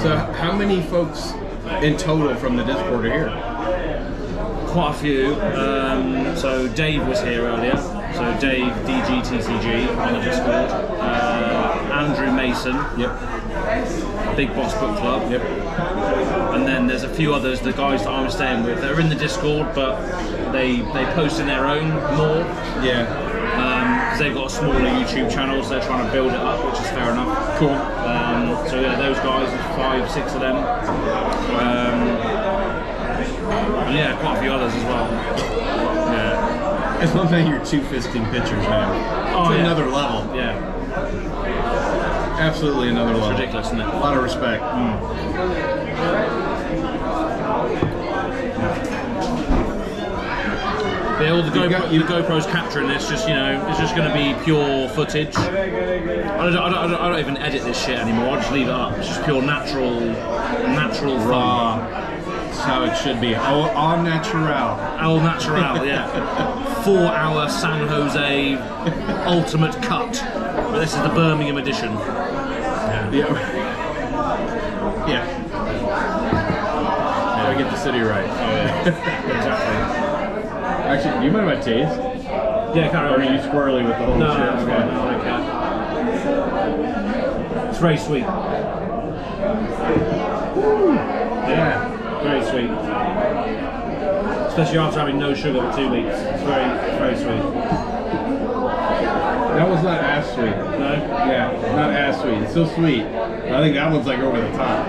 So how many folks in total from the Discord are here? Quite a few. So Dave was here earlier. So Dave, DGTCG on the Discord. Andrew Mason. Yep. Big Boss Book Club. Yep. And then there's a few others, the guys that I'm staying with. They're in the Discord, but they post in their own more. Yeah. Because they've got a smaller YouTube channel, so they're trying to build it up, which is fair enough. Cool. So yeah, those guys, 5, 6 of them. And yeah, quite a few others as well. Yeah. It's one thing you're two-fisting pictures, man. Oh, it's yeah. another level. Yeah. Absolutely another level. It's ridiculous, isn't it? A lot of respect. But all the GoPro's capturing this, just, you know, it's just going to be pure footage. I don't even edit this shit anymore. I just leave it up. It's just pure natural Raw. That's how it should be. All natural. All natural, yeah. 4-hour San Jose ultimate cut. But this is the Birmingham edition. Yeah. Gotta get the city right. Oh yeah. Exactly. Actually, do you mind if I taste? Yeah, carry on. Or are you squirrely with the whole No, shit? no, okay. No, I can't. It's very sweet. Woo. Yeah, very sweet. Especially after having no sugar for 2 weeks. It's very sweet. That one's not as sweet. No? Yeah, not as sweet. It's still sweet. I think that one's like over the top.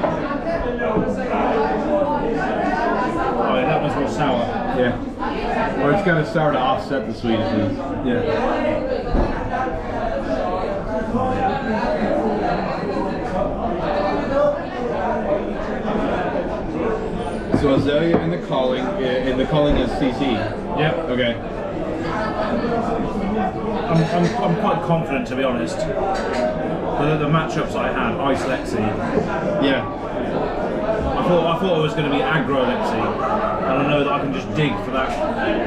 Oh yeah, that one's more sour. Yeah. Or it's got a sour to offset the sweetness. Yeah. So Azalea and the calling is CC. Yep. Okay. I'm quite confident, to be honest. The matchups I had, Ice Lexi. Yeah. I thought it was going to be aggro Lexi, and I know that I can just dig for that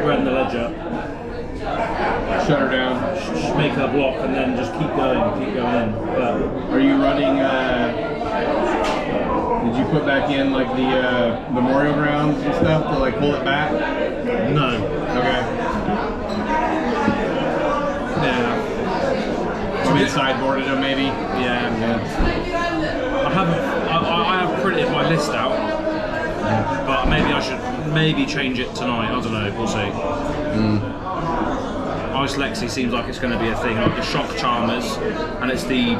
red in the ledger. Shut her down. Make her block, and then just keep going in. But are you running? Did you put back in like the memorial grounds and stuff to like pull it back? no. Okay. Yeah. I mean, sideboarded them maybe. Yeah. I have printed my list out, but maybe I should change it tonight. I don't know. We'll see. Ice Lexi seems like it's going to be a thing, like the Shock Charmers, and it's the.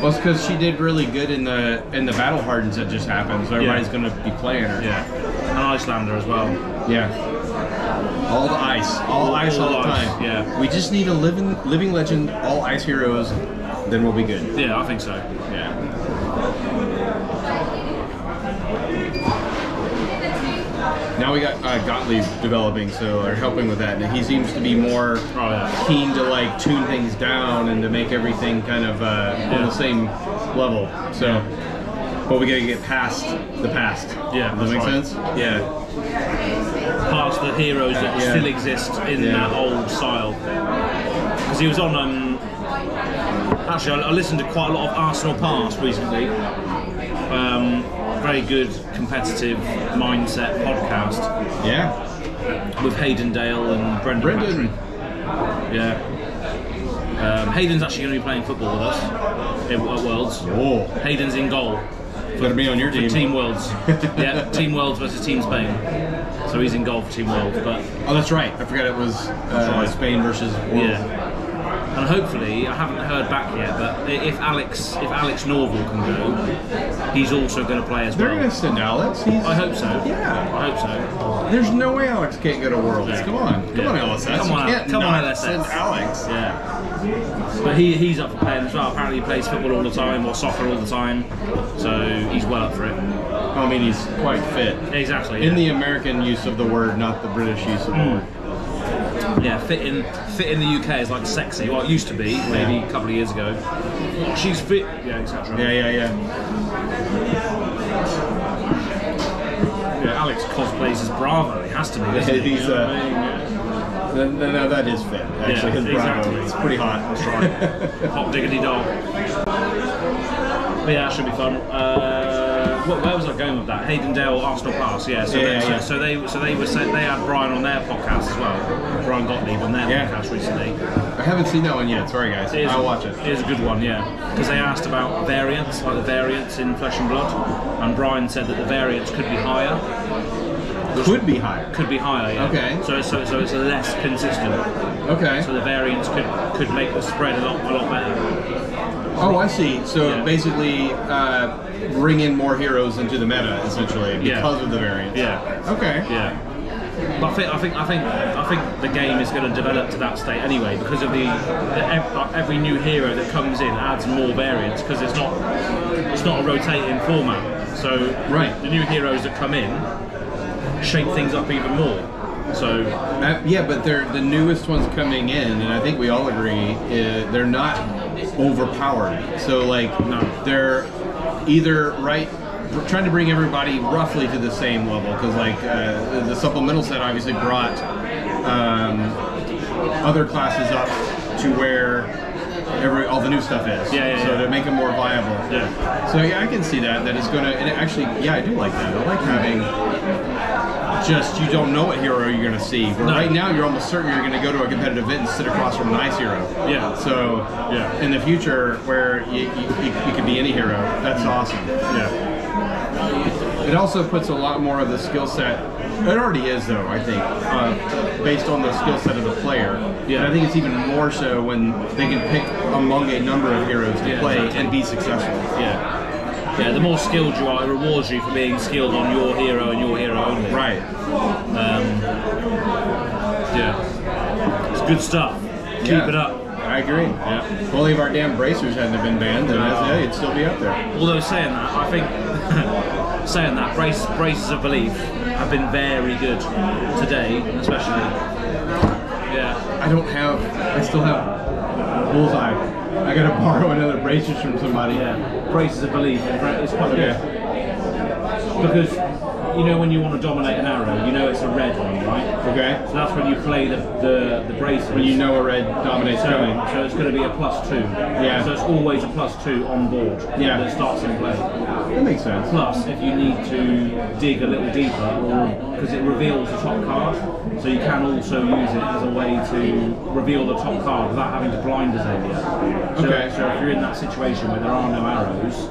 Well, it's because she did really good in the Battle Hardens that just happened, so everybody's going to be playing her. Yeah. An Icelander as well. Yeah. All the ice. All ice all the time. Yeah. We just need a living legend, all ice heroes, then we'll be good. Yeah, I think so. Yeah. Now we got Gottlieb developing, so they're helping with that, and he seems to be more keen to like tune things down and to make everything kind of on the same level. So, but we gotta get past the past. Yeah, does that make sense? Yeah. Past the heroes that still exist in that old style. Because he was on. Actually, I listened to quite a lot of Arsenal Past recently. Very good competitive mindset podcast. Yeah. With Hayden Dale and Brendan. Patrick. Yeah. Hayden's actually going to be playing football with us at Worlds. Oh. Hayden's in goal. Better be on your team. Team Worlds. Yeah, Team Worlds versus Team Spain. So he's in goal for Team Worlds. But oh, that's right. I forgot it was Spain versus Worlds. Yeah. And hopefully, I haven't heard back yet, but if Alex Norval can go, he's also going to play as well. They're going to send Alex. I hope so. Yeah. I hope so. There's no way Alex can't go to Worlds. Yeah. Come on, LSS. Come on, LSS. Send Alex. Yeah. But he's up for playing as well. Apparently, he plays football all the time or soccer all the time, so he's well up for it. I mean, he's quite fit. Exactly. In the American use of the word, not the British use of the word. Yeah, fit in the UK is like sexy. Well, it used to be, maybe a couple of years ago. She's fit. Yeah, etc. Yeah. Yeah, Alex cosplays as Bravo. He has to be. Doesn't he? He's no, that is fit. Actually, his Bravo. Exactly. It's pretty hot. That's right. Hot diggity dog. But yeah, that should be fun. Where was I going with that? Haydendale Arsenal Pass, yeah. So they were saying they had Brian on their podcast as well. Brian Gottlieb on their podcast recently. I haven't seen that one yet. Sorry guys, I'll watch it. It is a good one, yeah. Because they asked about variants, like the variants in Flesh and Blood, and Brian said that the variants could be higher. Could be higher. Could be higher, yeah. Okay. So it's less consistent. Okay. So the variants could make the spread a lot better. Oh, I see. So basically, bring in more heroes into the meta essentially because of the variants. Yeah. Okay. Yeah. But I think the game is going to develop to that state anyway because of every new hero that comes in adds more variants because it's not a rotating format. So the new heroes that come in shake things up even more. So yeah, but they're the newest ones coming in, and I think we all agree they're not overpowered. So like they're either trying to bring everybody roughly to the same level because like the supplemental set obviously brought other classes up to where all the new stuff is. So to make them more viable. So yeah, I can see that it's gonna, and actually, I do like that. I like having just, you don't know what hero you're gonna see. But right now, you're almost certain you're gonna go to a competitive event and sit across from a nice hero. So in the future, where you could be any hero, that's awesome. It also puts a lot more of the skill set. It already is, though, I think, based on the skill set of the player. And I think it's even more so when they can pick among a number of heroes to play and be successful. Yeah, the more skilled you are, it rewards you for being skilled on your hero and your hero only. Right. It's good stuff. Keep it up. I agree. If only if our damn bracers hadn't have been banned, then it'd still be up there. Although saying that, I think braces of belief have been very good today, especially. I still have Bullseye. I gotta borrow another braces from somebody. Braces of belief. It's quite good. Because you know when you want to dominate an arrow, you know it's a red one, right? Okay. So that's when you play the braces. When you know a red dominates coming. So it's going to be a +2. So it's always a +2 on board. That starts in play. That makes sense. Plus, if you need to dig a little deeper, because it reveals the top card, so you can also use it as a way to reveal the top card without having to blind Azalea. So if you're in that situation where there are no arrows,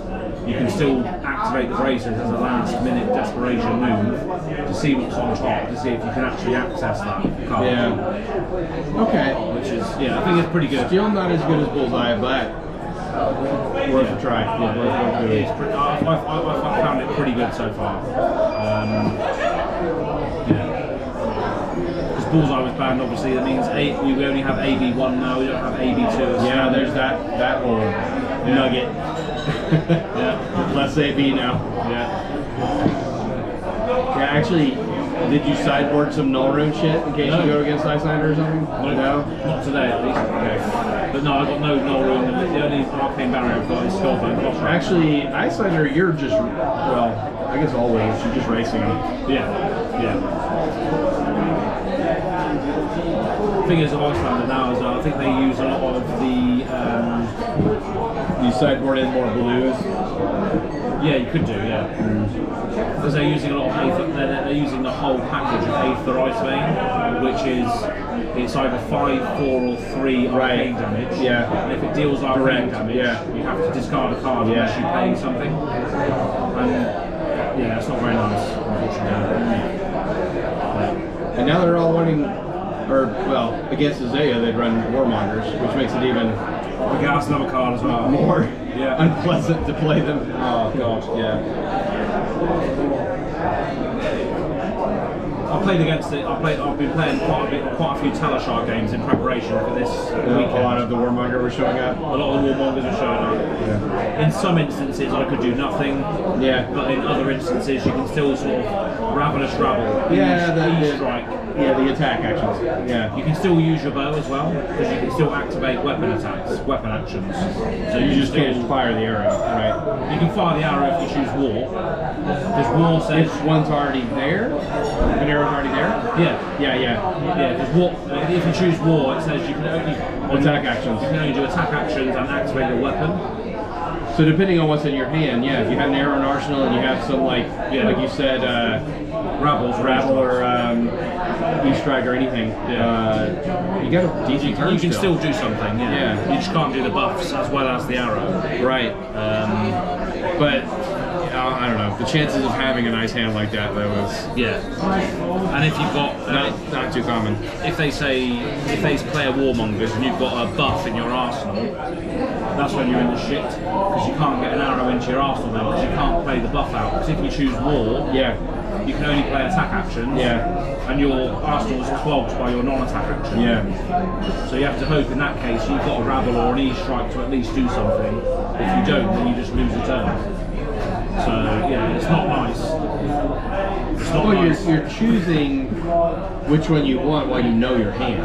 you can still activate the braces as a last-minute desperation move to see what's on top, to see if you can actually access that card. Which is, I think it's pretty good. Still not as good as Bullseye, but worth a try. I found it pretty good so far. Because Bullseye was banned, obviously, that means we only have AB1 now, we don't have AB2. There's that whole nugget. Less AB now. Actually, did you sideboard some null rune shit in case you go against Icelander or something? No? Not today at least. But no, I got no null rune. The only arcane barrier I've got is Skullbone. Actually, Icelander, you're just, well, I guess always, you're just racing them. The thing is of Icelander now is I think they use a lot of the you sideboard in more blues. You could do, because they're using a lot of they're using the whole package of Aether Ice Vein, which is it's either 5, 4, or 3 arcane damage. And if it deals arcane damage, you have to discard a card unless you pay something. And it's not very nice, unfortunately. And now they're all running, against Azalea they'd run Warmongers, which makes it even that's another card as well. More unpleasant to play them. Oh god, I played against it. I've been playing quite a few Talashar games in preparation for this weekend. A lot of the Warmonger were showing up. A lot of the Warmongers were showing up. In some instances, I could do nothing. But in other instances, you can still sort of ravenous rabble. Strike. The attack actions. You can still use your bow as well, because you can still activate weapon attacks, weapon actions. So you just can't fire the arrow, right? You can fire the arrow if you choose war. Because war says if one's already there, an arrow's already there. Because war, if you choose war, it says you can only attack actions. You can only do attack actions and activate your weapon. So depending on what's in your hand, yeah, if you have an arrow and arsenal and you have some like you said, rabble or East Strike or anything, you got a decent turn. You can still do something. Yeah. You just can't do the buffs as well as the arrow. Right. But I don't know. The chances of having a nice hand like that, though, is And if you've got not too common. If they play a warmongers and you've got a buff in your arsenal, that's when you're in the shit because you can't get an arrow into your arsenal then because you can't play the buff out. Because if you choose war, you can only play attack actions. And your arsenal is clogged by your non-attack action. So you have to hope in that case you've got a rabble or an E-strike to at least do something. If you don't, then you just lose a turn. So yeah, it's not nice. It's not nice. You're choosing which one you want while you know your hand.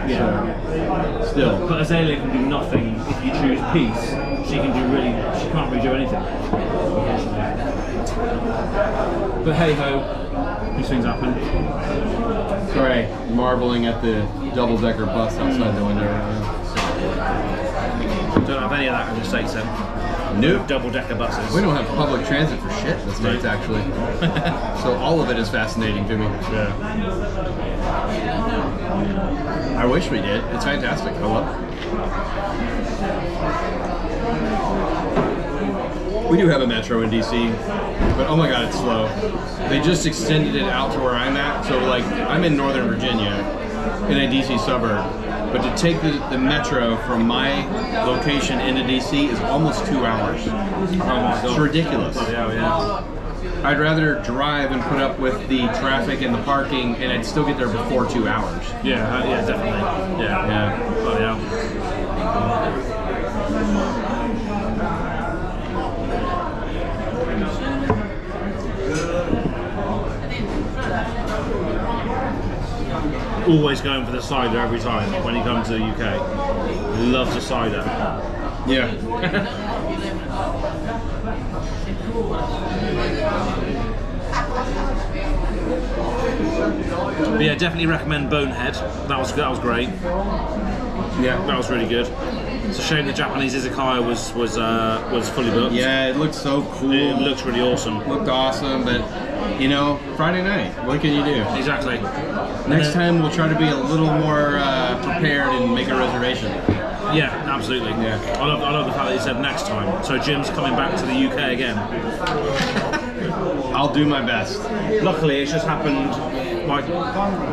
So still. But Azalea can do nothing if you choose peace. She can't really do anything. But hey ho, these things happen. Sorry, marveling at the double-decker bus outside the window. Don't have any of that in the States then. Nope. Double-decker buses. We don't have public transit for shit in the States, actually. So all of it is fascinating to me. I wish we did. It's fantastic. I love it. We do have a metro in DC, but oh my god, it's slow. They just extended it out to where I'm at. So like, I'm in Northern Virginia, in a DC suburb. But to take the metro from my location into DC is almost 2 hours. Oh my God. It's ridiculous. I'd rather drive and put up with the traffic and the parking, and I'd still get there before 2 hours. Definitely. Always going for the cider every time when he comes to the UK. He loves a cider. But yeah, definitely recommend Bonehead. That was great. That was really good. It's a shame the Japanese izakaya was fully booked. Yeah, it looked so cool. It looks really awesome. Looked awesome, but you know, Friday night. What can you do? Exactly. Next time we'll try to be a little more prepared and make a reservation. Yeah, absolutely. I love the fact that you said next time. So Jim's coming back to the UK again. I'll do my best. Luckily, it's just happened like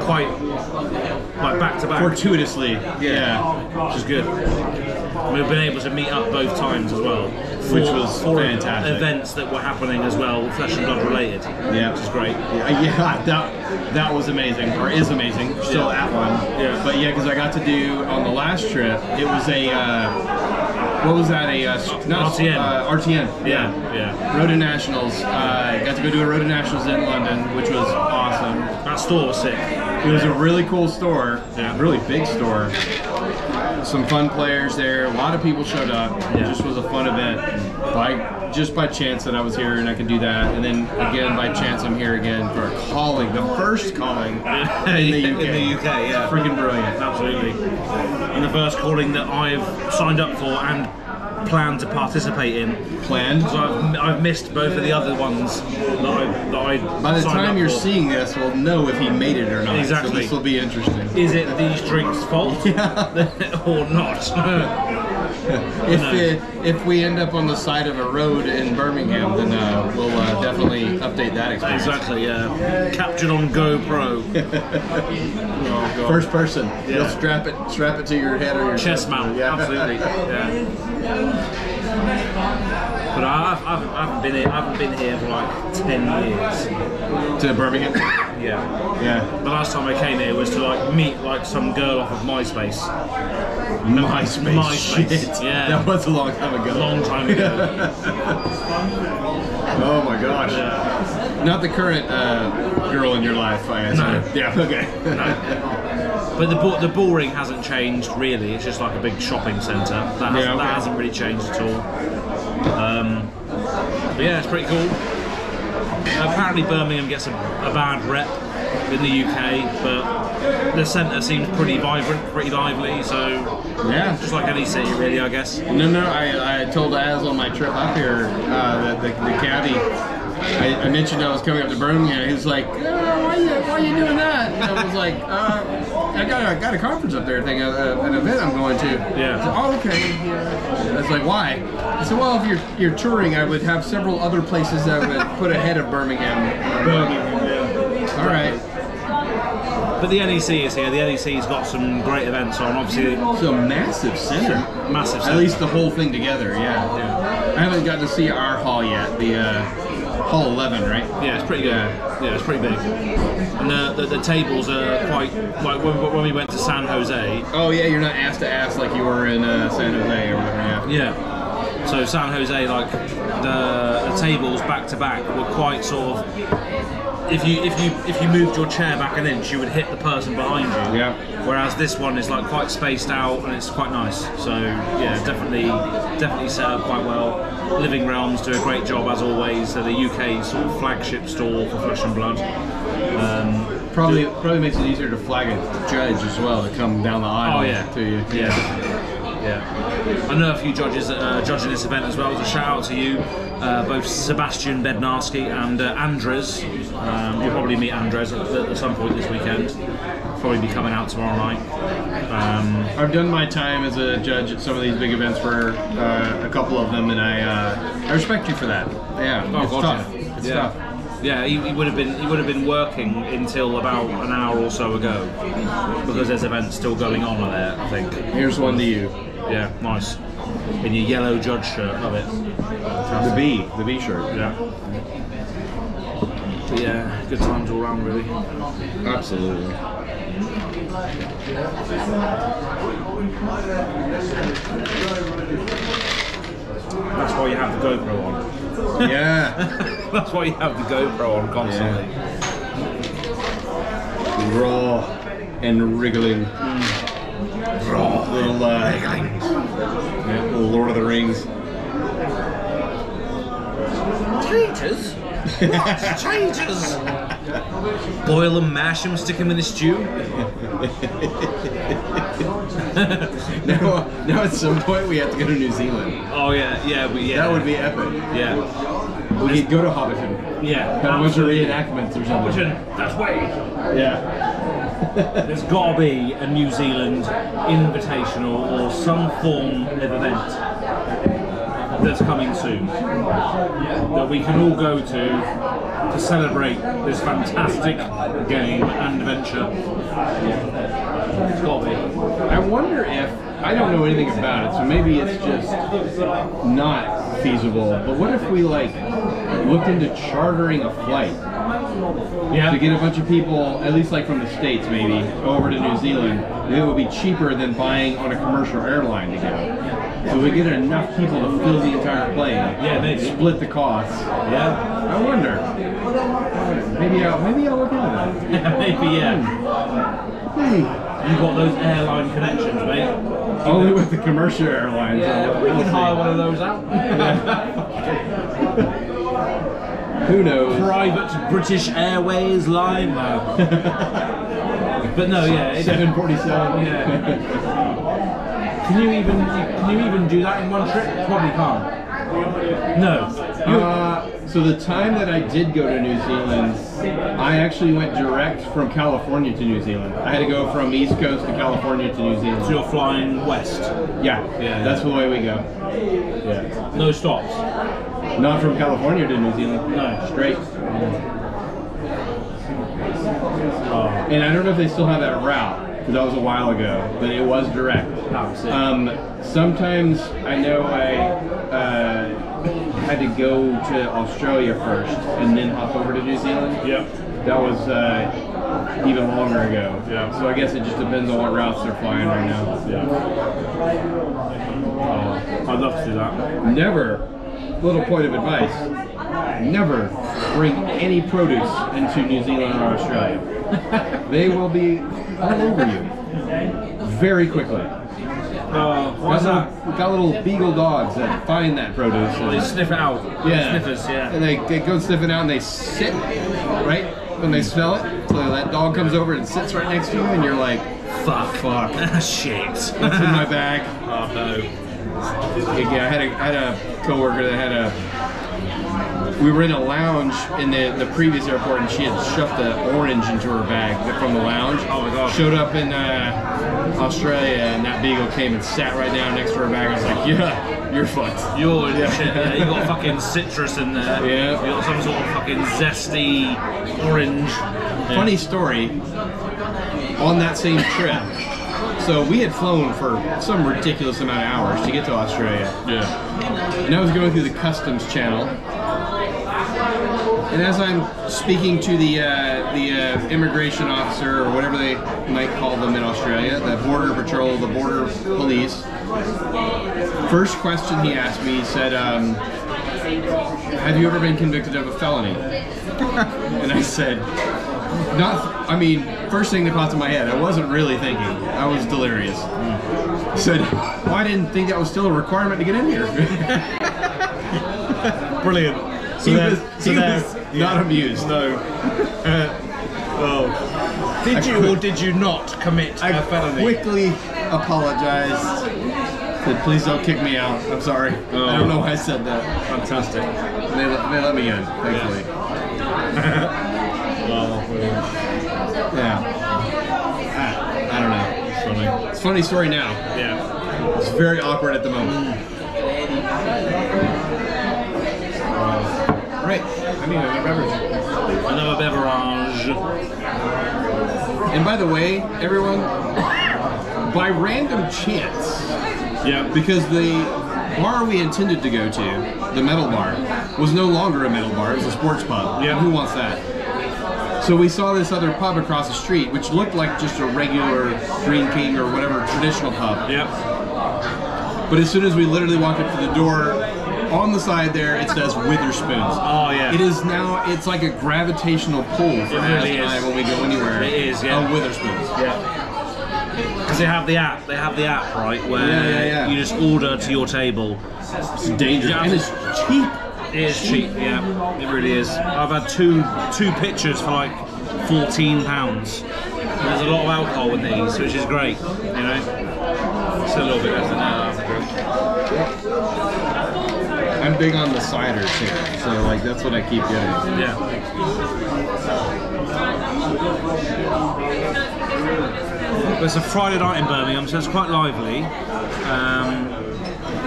quite back to back. Fortuitously. Which is good. We've been able to meet up both times as well, which was fantastic. Events that were happening as well, Flesh and Blood related. Which is great. That was amazing, or is amazing. Still at one. But because I got to do on the last trip, it was a what was that? RTN. RTN. Road to Nationals. Got to go do a Road to Nationals in London, which was awesome. That store was sick. It was a really cool store. Really big store. Some fun players there. A lot of people showed up. It just was a fun event. Just by chance that I was here and I could do that, and then again by chance I'm here again for a calling, the first calling in the UK. Freaking brilliant. Absolutely. And the first calling that I've signed up for and plan to participate in. Planned? So I've missed both of the other ones that I by the time you're seeing this, we'll know if he made it or not. Exactly. So this will be interesting. Is it these drinks' fault? Or not? If we end up on the side of a road in Birmingham, then we'll definitely update that experience. Exactly, captured on GoPro. First person. You'll strap it to your head or your chest mount. Absolutely. But I haven't been here for like 10 years. To Birmingham? The last time I came here was to like meet like some girl off of MySpace. MySpace. Yeah. That was a long time ago. Long time ago. Oh my gosh. Not the current girl in your life, I assume. No. Okay. No. But the boring hasn't changed really. It's just like a big shopping centre. That hasn't really changed at all. But yeah, it's pretty cool. Apparently Birmingham gets a bad rep in the UK, but the centre seems pretty vibrant, pretty lively. So yeah, just like any city, really, I guess. No, I told Azz on my trip up here, the cabbie. I mentioned I was coming up to Birmingham. He was like, why are you doing that? And I was like, I got a conference up there thing, an event I'm going to. Yeah. I said, oh, okay. Yeah. I was like, why? I said, well, if you're touring, I would have several other places that would put ahead of Birmingham. Yeah. All right. But the NEC is here. The NEC's got some great events on. Obviously, it's a massive center. Massive center. At least the whole thing together. Yeah. I haven't gotten to see our hall yet. The Hall 11, right? Yeah, it's pretty good. Yeah, it's pretty big. And the tables are quite, like when we went to San Jose. Oh yeah, you're not ass to ass like you were in San Jose or whatever. Yeah. So San Jose, like the tables back to back were quite sort of. If you moved your chair back an inch, you would hit the person behind you. Yeah. Whereas this one is like quite spaced out and it's quite nice. So yeah, definitely set up quite well. Living Realms do a great job as always. They're the UK sort of flagship store for Flesh and Blood. Probably makes it easier to flag a judge as well to come down the aisle to you. Yeah. I know a few judges that are judging this event as well, so shout out to you, both Sebastian Bednarski and Andres. You'll probably meet Andres at some point this weekend. Probably be coming out tomorrow night. I've done my time as a judge at some of these big events for a couple of them, and I respect you for that. Yeah, it's tough. It's tough. Yeah, he would have been working until about an hour or so ago because there's events still going on there, I think. Here's one to you. Yeah, nice. In your yellow judge shirt, love it. The B shirt. Yeah. But yeah, good times all round, really. Absolutely. That's why you have the GoPro on. Yeah. That's why you have the GoPro on constantly. Yeah. Raw and wriggling. Raw little wriggling. Yeah, little Lord of the Rings. Traitors? What? Traitors? Boil them, mash them, stick them in a stew. Now at some point we have to go to New Zealand. Oh yeah. That would be epic. Yeah. We could go to Hobbiton. Yeah. Have a bunch of reenactments or something. Hobbiton, that's way. Yeah. There's got to be a New Zealand invitational or some form of event that's coming soon that we can all go to celebrate this fantastic game and adventure. It's got to be. I wonder if, I don't know anything about it, so maybe it's just not feasible, but what if we like looked into chartering a flight to get a bunch of people, at least like from the States maybe, over to New Zealand? It would be cheaper than buying on a commercial airline to go. So we get enough people to fill the entire plane. Yeah, maybe. Split the costs. Yeah. I wonder. Maybe I'll look into that. Yeah, maybe, You got those airline connections, mate. Only with the commercial airlines. Yeah, we can hire one of those out. Who knows? Private British Airways line, man. But no, yeah. 747. Yeah. Can you even do that in one trip? Probably can't. No. So the time that I did go to New Zealand, I actually went direct from California to New Zealand. I had to go from East Coast to California to New Zealand. So you're flying west? Yeah. That's the way we go. Yeah. No stops? Not from California to New Zealand. No. Straight. And I don't know if they still have that route, because that was a while ago, but it was direct. Sometimes I know I had to go to Australia first and then hop over to New Zealand. Yep. That was even longer ago. Yeah. So I guess it just depends on what routes they're flying right now. Yeah. I'd love to do that. Never, little point of advice, never bring any produce into New Zealand or Australia. They will be all over you very quickly. Got little beagle dogs that find that produce. They sniff it out. Yeah. Sniffers, yeah. And they go sniff it out and they sit right when they smell it. So that dog comes over and sits right next to you, and you're like, fuck. Shit. What's in my bag? Oh no. Yeah, I had a coworker that had a. We were in a lounge in the previous airport, and she had shoved an orange into her bag from the lounge. Oh my god. Showed up in Australia, and that beagle came and sat right down next to her bag. I was like, yeah, you're fucked. You're shit. Yeah, you got fucking citrus in there. Yeah. You got some sort of fucking zesty orange. Funny story. On that same trip, so we had flown for some ridiculous amount of hours to get to Australia. Yeah. And I was going through the customs channel. And as I'm speaking to the immigration officer, or whatever they might call them in Australia, the border patrol, the border police, first question he asked me, he said, have you ever been convicted of a felony? And I said, first thing that popped in my head, I wasn't really thinking, I was delirious. I said, well, I didn't think that was still a requirement to get in here. Brilliant. He was not amused. No. Did you or did you not commit a felony? I quickly apologized. Said, please don't kick me out. I'm sorry. Oh. I don't know why I said that. Fantastic. They let me in, thankfully. Yeah. I don't know. It's funny. It's a funny story now. Yeah. It's very awkward at the moment. Right. I mean, another beverage. Another beverage. And by the way, everyone, by random chance, because the bar we intended to go to, the metal bar, was no longer a metal bar, it was a sports pub. Yeah. Who wants that? So we saw this other pub across the street, which looked like just a regular Green King or whatever traditional pub. Yep. But as soon as we literally walked up to the door, on the side there, it says Witherspoons. Oh yeah. It is now. It's like a gravitational pull for Azz and I when we go anywhere. It is. Yeah. Witherspoons. Yeah. Because they have the app. They have the app, right? Where you just order to your table. It's dangerous. And it's cheap. It is cheap. Yeah. It really is. I've had two pitchers for like £14. There's a lot of alcohol in these, which is great. You know. It's a little bit better now. I'm big on the ciders here, so like that's what I keep getting. Yeah. It's a Friday night in Birmingham, so it's quite lively.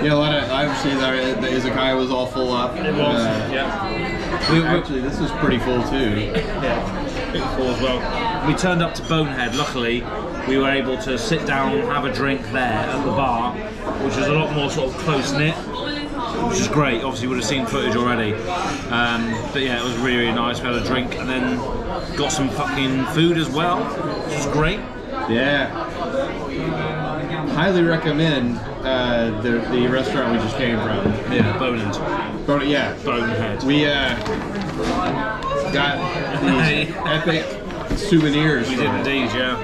Yeah, a lot of obviously the izakaya was all full up. It was. Actually, this was pretty full too. Yeah, pretty full as well. We turned up to Bonehead. Luckily, we were able to sit down and have a drink there at the bar, which is a lot more sort of close knit. Which is great. Obviously, you would have seen footage already. But yeah, it was really, really nice. We had a drink and then got some fucking food as well, which was great. Yeah. Highly recommend the restaurant we just came from. Yeah, Bonehead. Bonehead. We got these epic souvenirs. We did indeed, yeah.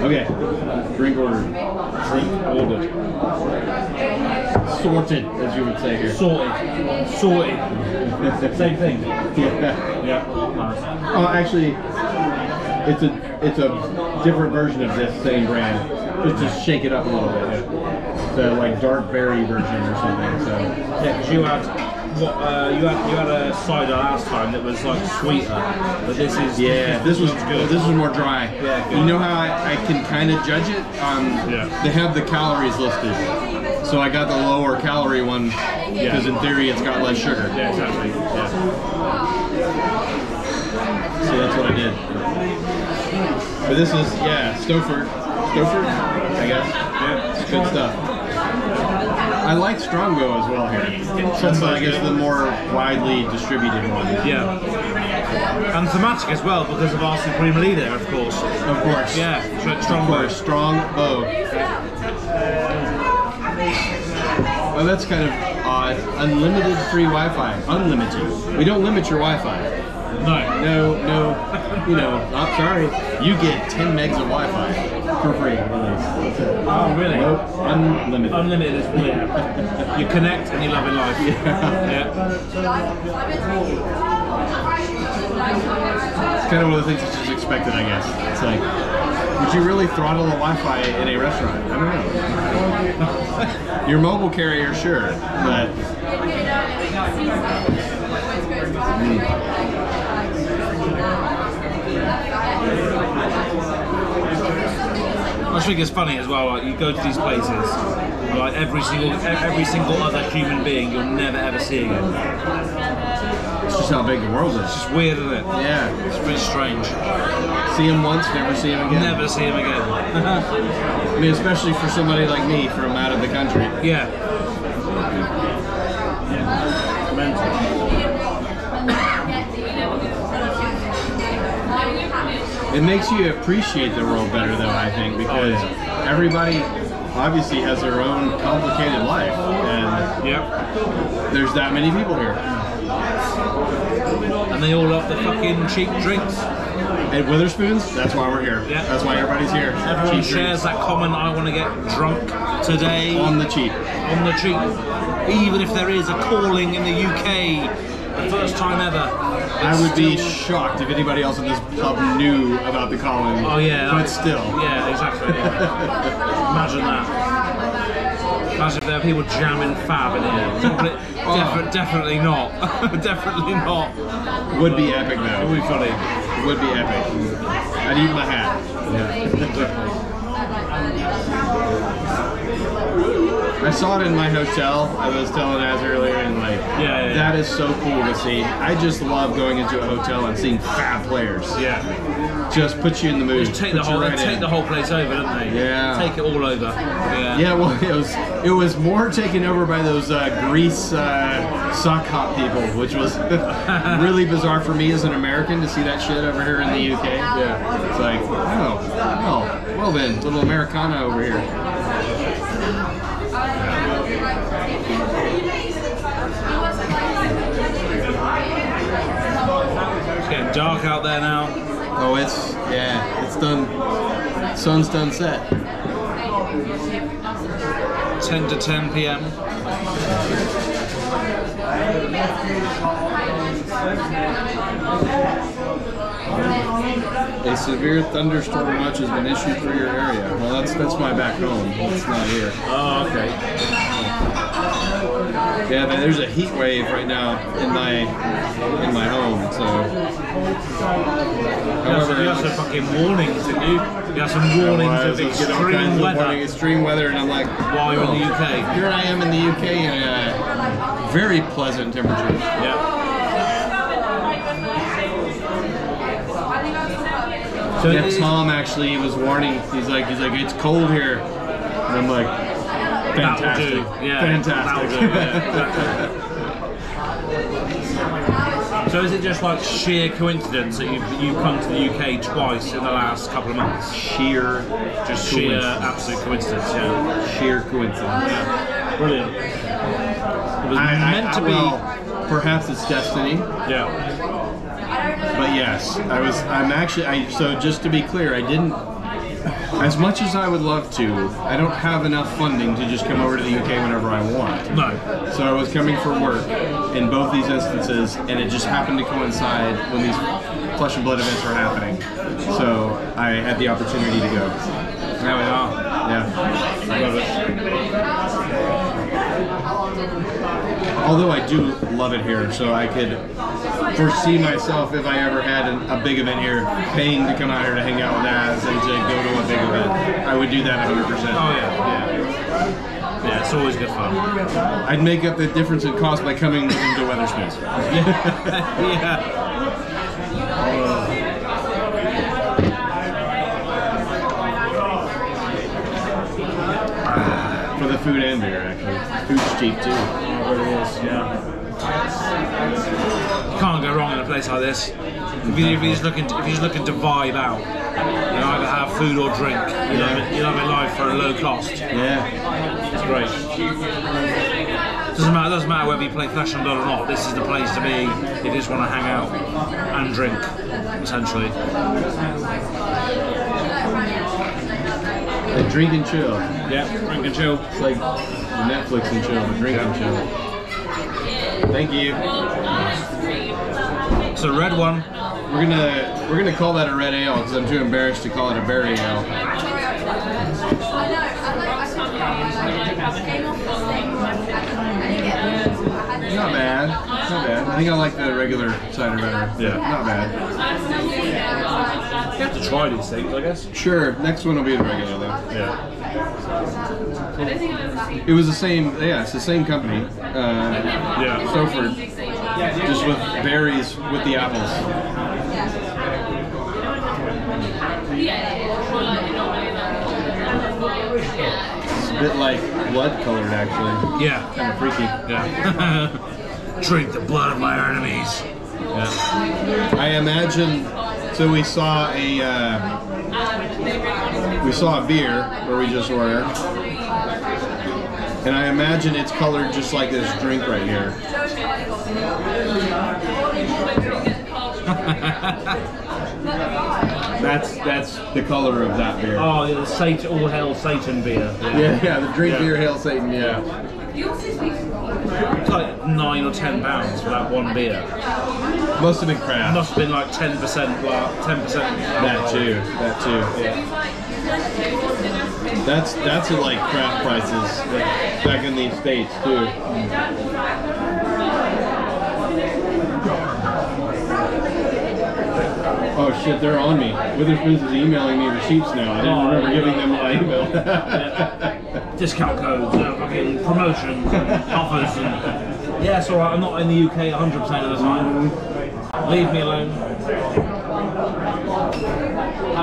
Okay, drink ordered. Drink ordered. Sorted, as you would say here. Sorted. Same thing. Yeah. Oh, actually, it's a different version of this same brand. Just to shake it up a little bit. The like dark berry version or something. So yeah, because you had you had a cider last time that was like sweeter, but this is this was good. This is more dry. Yeah, good. You know how I can kind of judge it? They have the calories listed, so I got the lower calorie one because in theory it's got less sugar. Yeah, exactly. Yeah. So that's what I did. But this is Stoford, I guess. Yeah, it's good stuff. I like Strongo as well here. That's I guess the more widely distributed one. Yeah. And thematic as well because of our supreme leader, of course. Of course. Yeah. Strongo. Strongbow. Well, that's kind of odd. Unlimited free Wi-Fi. Unlimited. We don't limit your Wi-Fi. No, you know, I'm sorry. You get 10 megs of Wi-Fi for free. Oh, really? Nope, unlimited. Unlimited is weird. You connect and you love in life. Yeah. It's kind of one of the things that's just expected, I guess. It's like, would you really throttle the Wi-Fi in a restaurant? I don't know. Your mobile carrier, sure, but... I think it's funny as well. Like you go to these places, and like every single other human being you'll never ever see again. It's just how big the world is. It's just weird, isn't it? Yeah, it's pretty strange. See him once, never see him again. Never see him again. I mean, especially for somebody like me from out of the country. Yeah. Mental. It makes you appreciate the world better, though, I think, because everybody obviously has their own complicated life, and there's that many people here. And they all love the fucking cheap drinks. At Witherspoon's, that's why we're here. Yeah. That's why everybody's here. Everyone cheap shares drinks. that common, I want to get drunk today. On the cheap. On the cheap. Even if there is a calling in the UK, the first time ever. I would be shocked if anybody else in this pub knew about the calling. Oh yeah. But still. Yeah, exactly. Yeah. Imagine that. Imagine if there were people jamming Fab in here. Definitely not. Definitely not. Would be epic though. It would be funny. Would be epic. I'd eat my hat. I saw it in my hotel. I was telling Az earlier, and like, that is so cool to see. I just love going into a hotel and seeing Fab players. Yeah. Just put you in the mood. Just take the whole place over, don't they? Yeah. Take it all over. Yeah. Yeah. Well, it was more taken over by those Grease sock hop people, which was really bizarre for me as an American to see that shit over here in the UK. Yeah. It's like, oh, well then, little Americana over here. It's getting dark out there now. Oh, it's done. Sun's done set. 10 to 10 p.m. A severe thunderstorm watch has been issued for your area. Well, that's my back home. It's not here. Oh, okay. Yeah, there's a heat wave right now in my home. So, however, you have some fucking warnings, didn't you? You have some warnings of extreme weather. Extreme weather, and I'm like, while you're in the UK. Here I am in the UK in very pleasant temperatures. Yeah. So yeah, Tom actually was warning. He's like, it's cold here, and I'm like, fantastic, fantastic. That'll do, yeah. So is it just like sheer coincidence that you've come to the UK twice in the last couple of months? Sheer absolute coincidence, yeah. Sheer coincidence. Yeah. Brilliant. It was meant to be. Well, perhaps it's destiny. Yeah. But yes, so just to be clear, I didn't, as much as I would love to, I don't have enough funding to just come over to the UK whenever I want. No. So I was coming for work in both these instances, and it just happened to coincide when these Flesh and Blood events were happening. So I had the opportunity to go. There we are. Yeah. I love it. Although I do love it here, so I could foresee myself, if I ever had a big event here, paying to come out here to hang out with Az and to go to a big event. I would do that 100%. Oh yeah. Yeah, it's always good fun. I'd make up the difference in cost by coming with him to Wetherspoons. Yeah. For the food and beer, actually. Food's cheap too. It really is, yeah. You can't go wrong in a place like this. If you're just looking to vibe out, you either have food or drink. You have it live for a low cost. Yeah. It's great. Doesn't matter whether you play Flesh and Blood or not. This is the place to be if you just want to hang out and drink, essentially. Like drink and chill. Yeah, drink and chill. It's like Netflix and chill, but drink and chill. Thank you. It's a red one. We're gonna call that a red ale because I'm too embarrassed to call it a berry ale. Not bad. Not bad. I think I like the regular cider better. Yeah. Not bad. You have to try these things, I guess. Sure. Next one will be the regular though. Yeah. It was the same. Yeah, it's the same company. Yeah. Stoford. Just with berries with the apples. It's a bit like blood colored, actually. Yeah. Kind of freaky. Yeah. Drink the blood of my enemies. Yeah. I imagine. So we saw a beer where we just were, and I imagine it's colored just like this drink right here. That's the color of that beer. Oh, yeah, the Satan, all hail Satan beer. Yeah, the drink beer, Hail Satan. Yeah. It's like £9 or £10 for that one beer. Must have been craft. Must have been like 10%. 10%. That too. That too. Yeah. That's at like craft prices back in these states too. Oh shit, they're on me. Witherspoon's is emailing me receipts now. I didn't remember giving them my email. Discount codes, fucking promotions, and offers, and yeah, it's alright. I'm not in the UK 100% of the time. Leave me alone.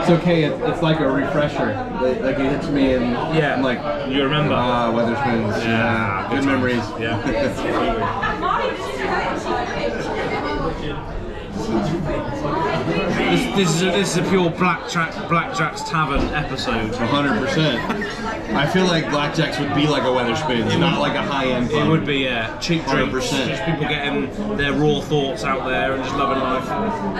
It's okay. It's like a refresher. Like it hits me, and yeah, I'm like, you remember? Ah, Witherspoon's. Yeah, good memories. Yeah. This is a pure Blackjack's Tavern episode. 100%. I feel like Blackjack's would be like a Wetherspoon's, not like a high-end pub. It would be, yeah. Cheap drinks. Just people getting their raw thoughts out there and just loving life.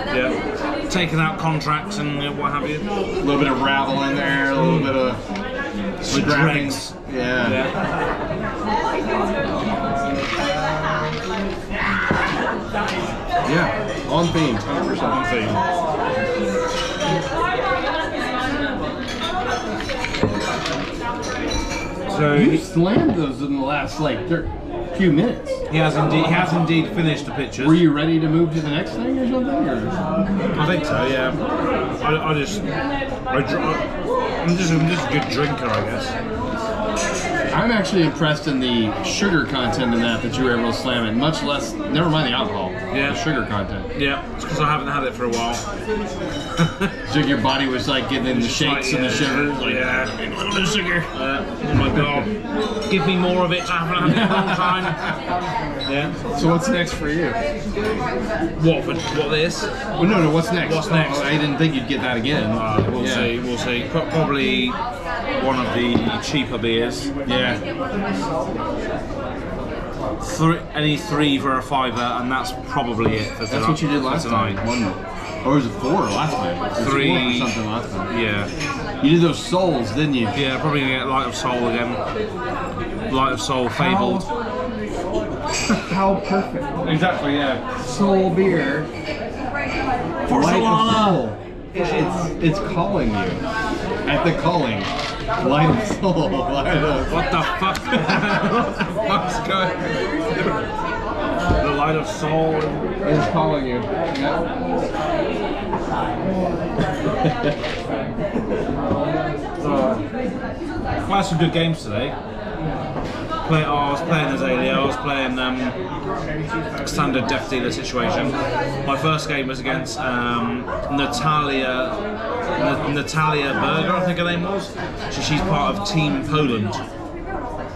Yeah. Taking out contracts and what have you. A little bit of rabble in there, a little bit of scrappings. Yeah. Yeah, on theme, 100% on theme. So you slammed those in the last like few minutes. He has indeed finished the pictures. Were you ready to move to the next thing or something? Or? I think so. Yeah. I'm just a good drinker, I guess. I'm actually impressed in the sugar content in that you were able to slam it. Much less, never mind the alcohol. Yeah. The sugar content. Yeah, it's because I haven't had it for a while. So your body was like getting in the shakes and the shivers. Like, yeah. A little bit of sugar. Oh my god. Give me more of it. I haven't had it in a long time. Yeah. So what's next for you? What this? Well, no. What's next? What's next? I didn't think you'd get that again. We'll see. We'll see. Probably one of the cheaper beers. Yeah. Any three for a $5, and that's probably it for tonight. That's what you did last time, wasn't it? Or was it 4 last time? It was 3 4 or something last time. Yeah. You did those souls, didn't you? Yeah, probably gonna get Light of Soul again. Light of Soul, Fabled. How perfect. Exactly, yeah. Soul beer. For Light so of Soul. It's calling you. At the calling. Light of Soul. Light of... What the fuck? What the fuck's going on? The Light of Soul is calling you. Yeah. Well, had some good games today. I was playing Azalea, I was playing standard Death Dealer situation. My first game was against Natalia Berger, I think her name was. So she's part of Team Poland.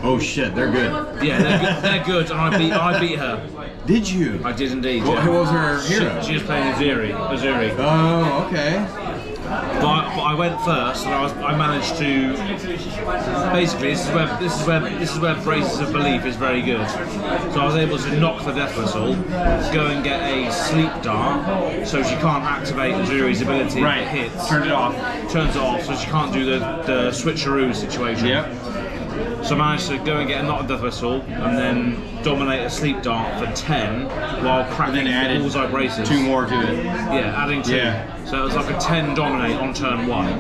Oh shit, they're good. Yeah, they're good, and I beat her. Did you? I did indeed. What yeah. was her hero? She was playing Azuri. Oh, okay. But I went first, and I managed to. Basically, this is where Braces of Belief is very good. So I was able to knock the death whistle, go and get a sleep dart, so she can't activate Zuri's ability. Right. If it hits. Turns it off, so she can't do the switcheroo situation. Yep. So I managed to go and get a knock death whistle, and then dominate a sleep dart for 10 while cracking the bullseye braces. 2 more to it. Yeah, adding 2. Yeah. So it was like a 10 dominate on turn 1.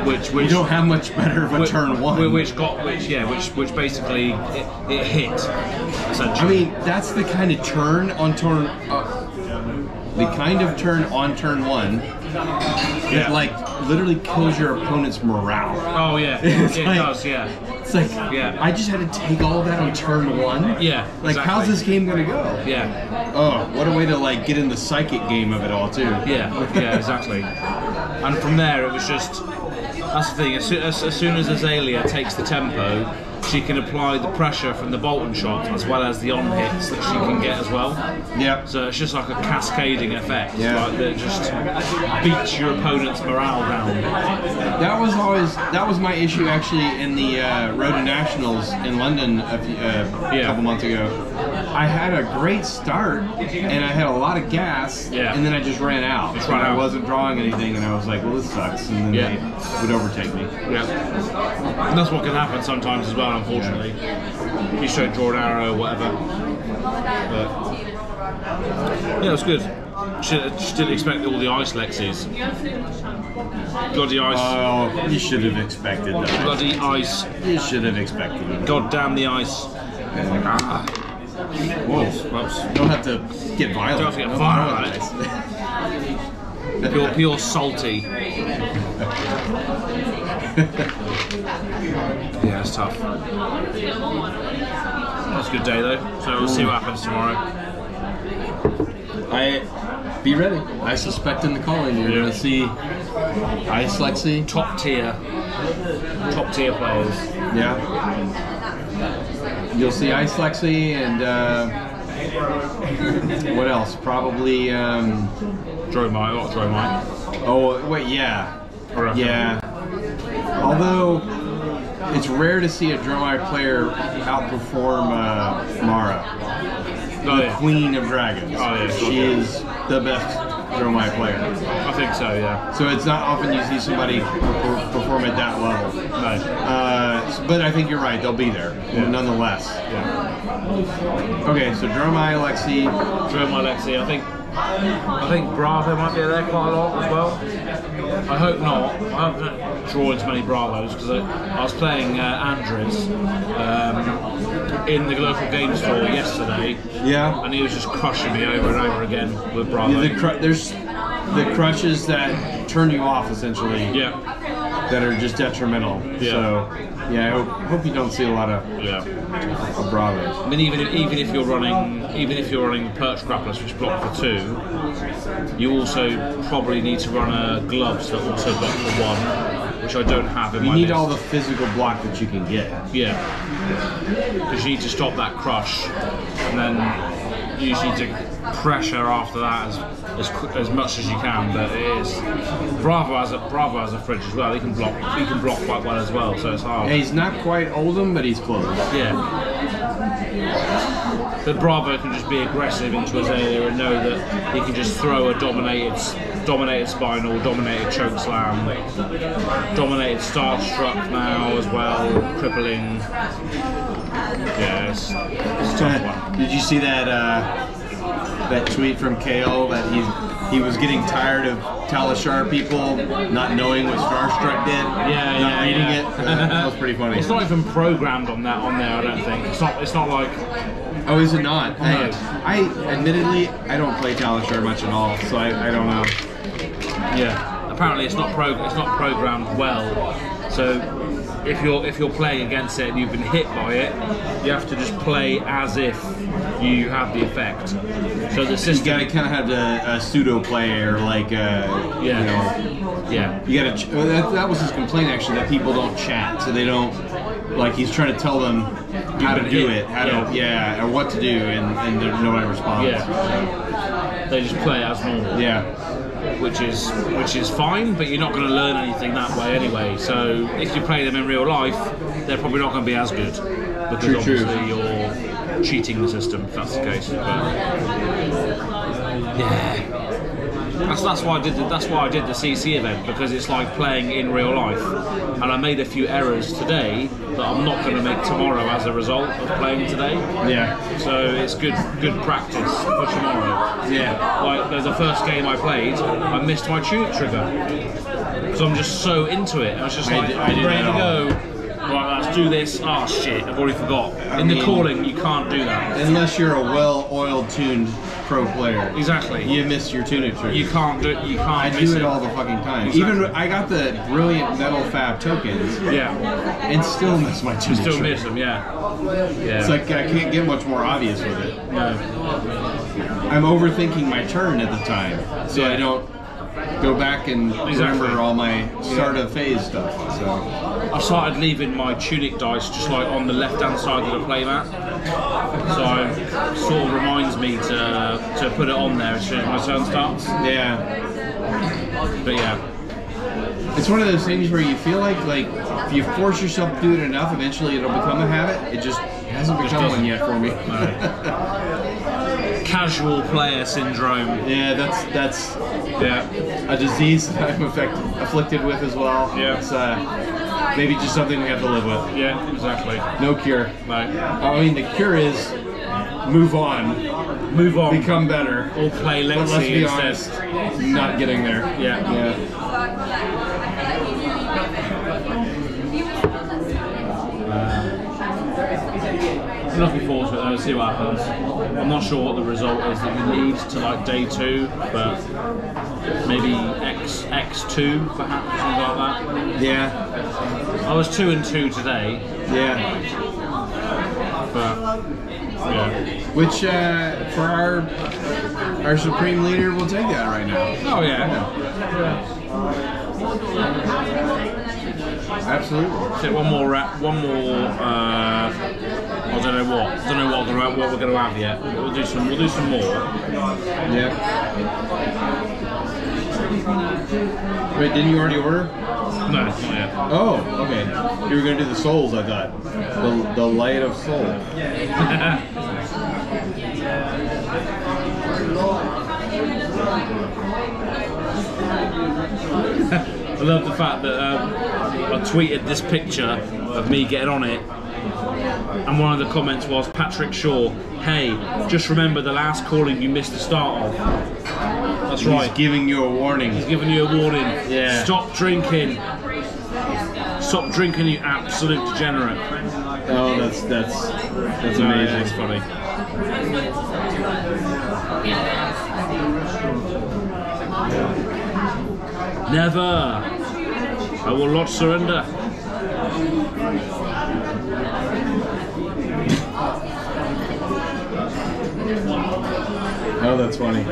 Which you don't have much better of a turn 1. Which basically it hit, essentially. I mean, that's the kind of turn on turn. The kind of turn on turn 1 that like literally kills your opponent's morale. Oh yeah, it does. Yeah. It's like, I just had to take all of that on turn 1. Yeah. Like, exactly. how's this game gonna go? Yeah. Oh, what a way to like get in the psychic game of it all too. Yeah. Yeah. Exactly. And from there, it was just. That's the thing. As soon as Azalea takes the tempo, she can apply the pressure from the Bolton shot as well as the on hits that she can get as well. Yeah. So it's just like a cascading effect. Yeah. Like that just beats your opponent's morale down. That was my issue actually in the Road to Nationals in London a couple months ago. I had a great start and I had a lot of gas, and then I just ran out. I wasn't drawing anything, and I was like, well, this sucks, and then they would overtake me. Yeah. And that's what can happen sometimes as well, unfortunately. You straight draw an arrow or whatever. But yeah, it was good. Just didn't expect all the ice Lexis. Bloody ice. Oh, you should have expected that. Bloody ice. You should have expected it. God damn the ice. Whoa, you don't have to get violent. Don't have to get violent. Pure salty. Yeah, it's tough. That's a good day though, so we'll see what happens tomorrow. Be ready. I suspect in the calling you're going to see Ice Lexi. Top tier players. Yeah. You'll see Ice Lexi and what else? Probably Dromite, not Dromite. Oh wait, yeah. Although it's rare to see a Dromite player outperform Mara, the Queen of Dragons. Oh yeah, she is the best Dromite player. I think so, yeah. So it's not often you see somebody perform at that level. No. But I think you're right, they'll be there, nonetheless. Yeah. Okay, so Dromite Lexi. I think Bravo might be there quite a lot as well. I hope not. I haven't drawn too many Bravos because I was playing Andres in the local game store yesterday. Yeah. And he was just crushing me over and over again with Bravo. Yeah, there's the crushes that turn you off essentially. Yeah. That are just detrimental. Yeah. So yeah, I hope you don't see a lot of Bravos. I mean, even if you're running perch grapplers which block for 2, you also probably need to run gloves that also block for 1, which I don't have in my list. You need all the physical block that you can get. Yeah, because you need to stop that crush, and then you just need to pressure after that as much as you can. But it is Bravo has a fridge as well. He can block quite well as well, so it's hard. Yeah, he's not quite Oldham, but he's close. Yeah. But Bravo can just be aggressive into Azalea and know that he can just throw a dominated spinal, dominated choke slam, dominated starstruck now as well, crippling. Yeah, it's a tough one. Did you see that that tweet from Kale that he was getting tired of Talishar people not knowing what Starstruck did? Not reading it. That was pretty funny. It's not even programmed on there. I don't think it's not like. Oh, is it not? No. I admittedly I don't play Talishar much at all, so I don't know. Yeah. Apparently it's not programmed well. So if you're playing against it and you've been hit by it, you have to just play as if you have the effect. So the system. You gotta kind of have a pseudo play or like you know. Yeah. You gotta. That was his complaint actually, that people don't chat, so they don't. Like he's trying to tell them how to do it, or what to do, and nobody responds. Yeah. They just play as normal. Yeah. which is fine, but you're not going to learn anything that way anyway. So if you play them in real life, they're probably not going to be as good because obviously you're cheating the system if that's the case. But yeah. That's why I did the CC event, because it's like playing in real life, and I made a few errors today that I'm not going to make tomorrow as a result of playing today. Yeah. So it's good practice for tomorrow. Yeah. Like the first game I played, I missed my tunic trigger because I'm just so into it. I was just like, I'm ready to go. Right, let's do this. Oh shit, I've already forgot. In the calling, you can't do that. Unless you're a well-oiled, tuned pro player. Exactly. You miss your tunic trigger. You can't do it. You can't. I do it all the fucking time. Exactly. Even I got the brilliant metal fab tokens. Yeah. And still miss my tunic trigger. Still miss them. Yeah. Yeah. It's like I can't get much more obvious with it. No. I'm overthinking my turn at the time, so I don't go back and remember all my start of phase stuff. So I started leaving my tunic dice just like on the left-hand side of the playmat, so it sort of reminds me to put it on there as soon as my turn starts. Yeah. But yeah, it's one of those things where you feel like if you force yourself to do it enough, eventually it'll become a habit. It just hasn't become one yet for me. Casual player syndrome. Yeah, that's a disease that I'm afflicted with as well. Yeah. It's maybe just something we have to live with. Yeah, exactly. No cure. No. I mean, the cure is move on. Move on. Become better. Or play Let's be instead. honest, not getting there. Yeah. Yeah. I'm looking forward to it though, see what happens. I'm not sure what the result is that you need to like day 2, but maybe X2 perhaps, something like that. Yeah. I was 2 and 2 today. Yeah. But yeah. Which for our supreme leader will take that right now. Oh yeah. Absolutely. So one more. I don't know what we're going to have yet. We'll do some more. Yeah. Wait, didn't you already order? No, not yet. Oh, okay. You were going to do the souls, I thought. The light of soul. I love the fact that I tweeted this picture of me getting on it, and one of the comments was Patrick Shaw, hey, just remember the last calling you missed the start of. That's right. He's giving you a warning. He's giving you a warning. Yeah. Stop drinking. Stop drinking, you absolute degenerate. Oh, that's amazing. Yeah, it's funny. Never. I will not surrender. Oh, that's funny.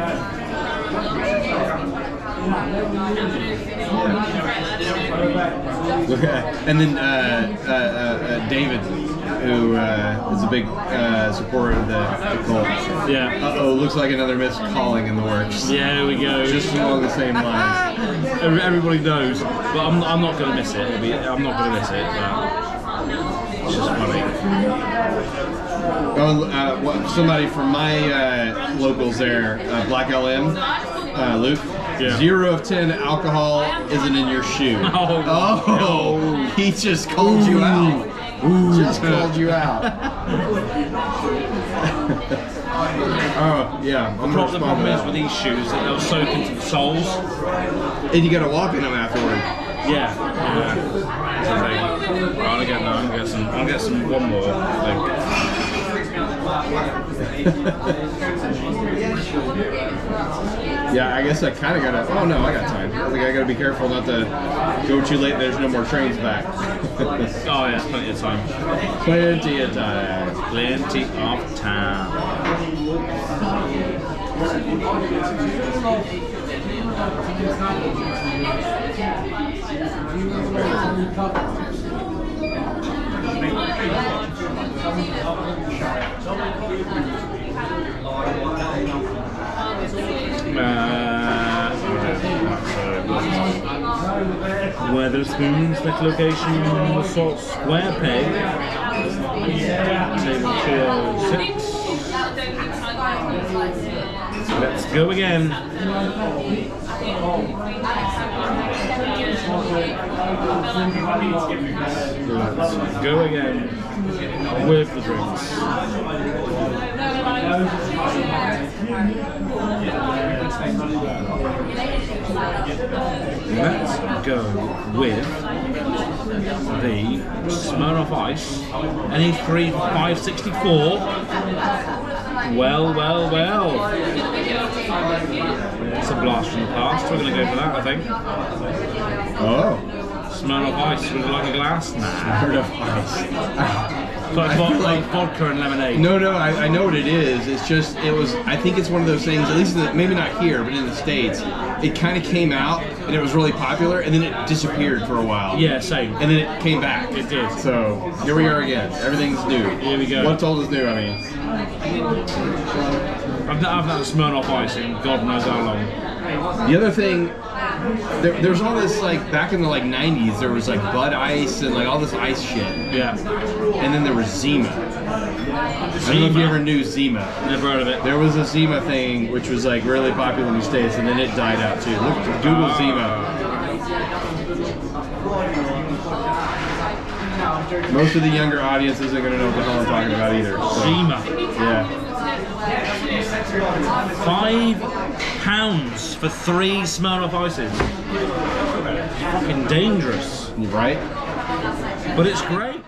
Look at, and then David, who is a big supporter of the cult. Yeah. Uh-oh, looks like another missed calling in the works. Yeah, there we go. Just along the same lines. Everybody knows, but I'm not going to miss it. I'm not going to miss it, but it's just funny. Oh, somebody from my locals there, Black LM, Luke. Yeah. 0 of 10 alcohol isn't in your shoe. Oh, he just called you out. Just called you out. Oh, yeah. The problem is with these shoes that they'll soak into the soles. And you gotta walk in them afterward. Yeah. I'll get some one more. Yeah, I guess I kind of gotta. Oh no, I got time. I think I gotta be careful not to go too late. There's no more trains back. Oh yeah, plenty of time. Plenty of time. Plenty of time. Weatherspoons, next location, salt square peg. Table 206. Let's go again. Let's go again with the drinks. Let's go with the Smirnoff Ice. NE3 564. Well, well, well. It's a blast from the past. We're going to go for that, I think. Oh. Smirnoff Ice. Would you like a glass? Nah. Smirnoff Ice. Like vodka and lemonade. No, I know what it is. It's just, I think it's one of those things, at least maybe not here, but in the States, it kind of came out and it was really popular and then it disappeared for a while. Yeah, same. And then it came back. It did. So, here we are again. Everything's new. Here we go. What's old is new, I mean. I've not had a Smirnoff Ice in God knows how long. The other thing, there's all this, like, back in the, like, 90s, there was, like, Bud Ice and, like, all this ice shit. Yeah. And then there was Zima. I don't know if you ever knew Zima. Never heard of it. There was a Zima thing, which was, like, really popular in the States, and then it died out, too. Look, Google Zima. Most of the younger audience isn't going to know what the hell I'm talking about either. So. Zima. Yeah. £5 for 3 Smirnoff Ices. Fucking dangerous. Right? But it's great.